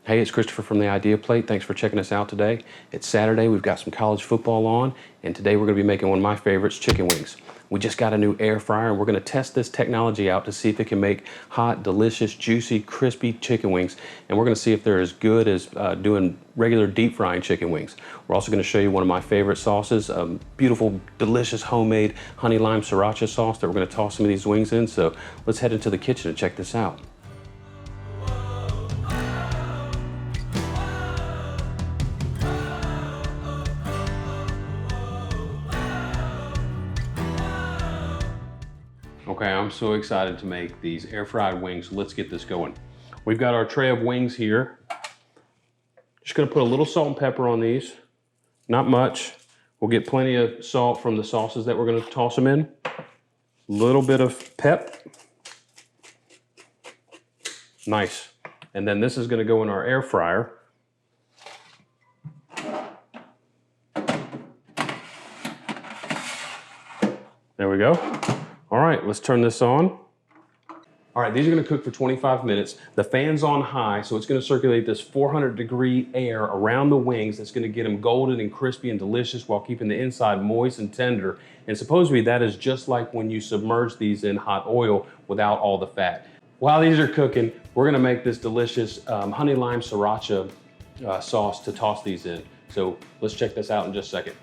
Hey, it's Christopher from the Idea Plate. Thanks for checking us out today. It's Saturday, we've got some college football on, and today we're gonna be making one of my favorites, chicken wings. We just got a new air fryer, and we're gonna test this technology out to see if it can make hot, delicious, juicy, crispy chicken wings, and we're gonna see if they're as good as doing regular deep frying chicken wings. We're also gonna show you one of my favorite sauces, beautiful, delicious, homemade Honey Lime Sriracha sauce that we're gonna toss some of these wings in, so let's head into the kitchen and check this out. Okay, I'm so excited to make these air fried wings. Let's get this going. We've got our tray of wings here. Just gonna put a little salt and pepper on these. Not much. We'll get plenty of salt from the sauces that we're gonna toss them in. A little bit of pep. Nice. And then this is gonna go in our air fryer. There we go. All right, let's turn this on. All right, these are gonna cook for 25 minutes. The fan's on high, so it's gonna circulate this 400-degree air around the wings. That's gonna get them golden and crispy and delicious while keeping the inside moist and tender. And supposedly that is just like when you submerge these in hot oil without all the fat. While these are cooking, we're gonna make this delicious Honey Lime Sriracha sauce to toss these in. So let's check this out in just a second.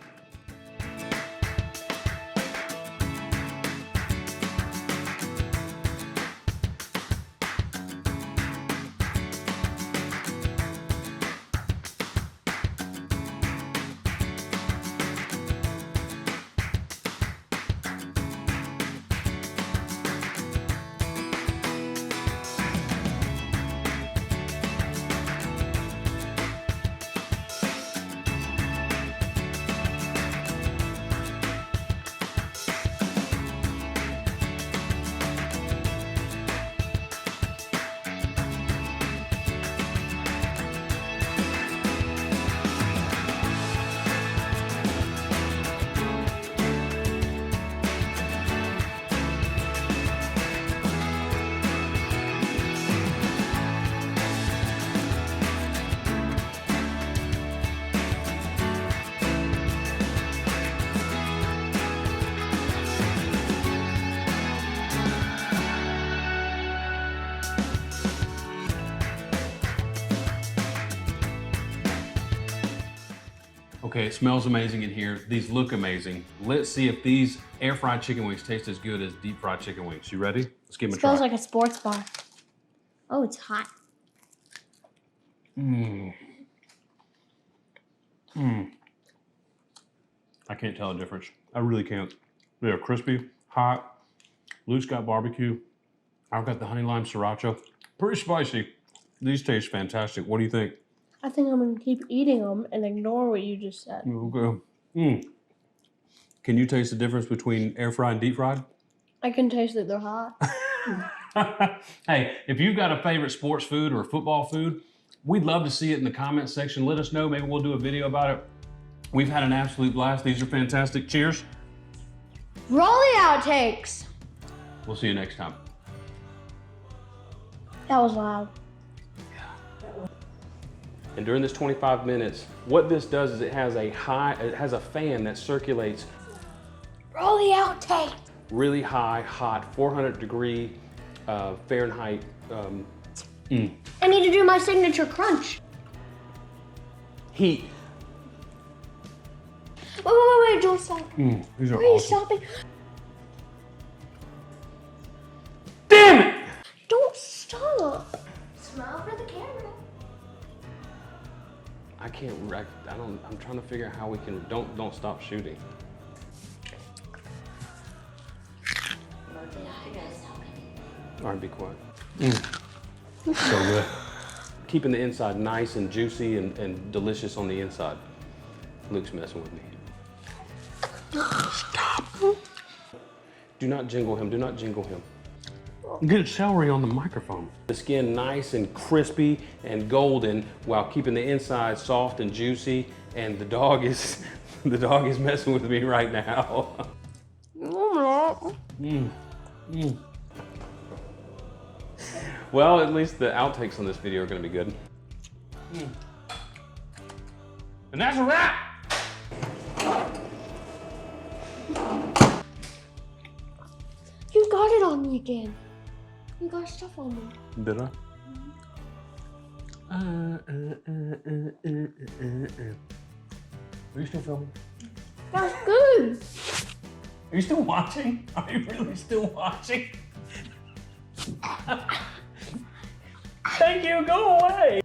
Okay, it smells amazing in here. These look amazing. Let's see if these air fried chicken wings taste as good as deep fried chicken wings. You ready? Let's give them a try. Smells like a sports bar. Oh, it's hot. I can't tell the difference. I really can't. They are crispy, hot. Luke's got barbecue. I've got the Honey Lime Sriracha. Pretty spicy. These taste fantastic. What do you think? I think I'm going to keep eating them and ignore what you just said. Okay. Can you taste the difference between air fried and deep fried? I can taste that they're hot. Hey, if you've got a favorite sports food or football food, we'd love to see it in the comments section. Let us know. Maybe we'll do a video about it. We've had an absolute blast. These are fantastic. Cheers. Roll the outtakes. We'll see you next time. That was loud. And during this 25 minutes, what this does is it has a fan that circulates Roll the outtakes. really high, hot, 400-degree Fahrenheit. I need to do my signature crunch. Heat. Wait, don't stop. These are Why are you awesome. stopping? Damn it! Don't stop. Smile for the camera. I can't. I'm trying to figure out how we can. Don't stop shooting. All right, be quiet. So good. Keeping the inside nice and juicy and delicious on the inside. Luke's messing with me. Stop. Do not jingle him. Do not jingle him. Get celery on the microphone. The skin nice and crispy and golden while keeping the inside soft and juicy. And the dog is messing with me right now. Well, at least the outtakes on this video are gonna be good. And that's a wrap. You got it on me again. You got stuff on me. Did I? Are you still filming? That's good. Are you still watching? Are you really still watching? Thank you, go away.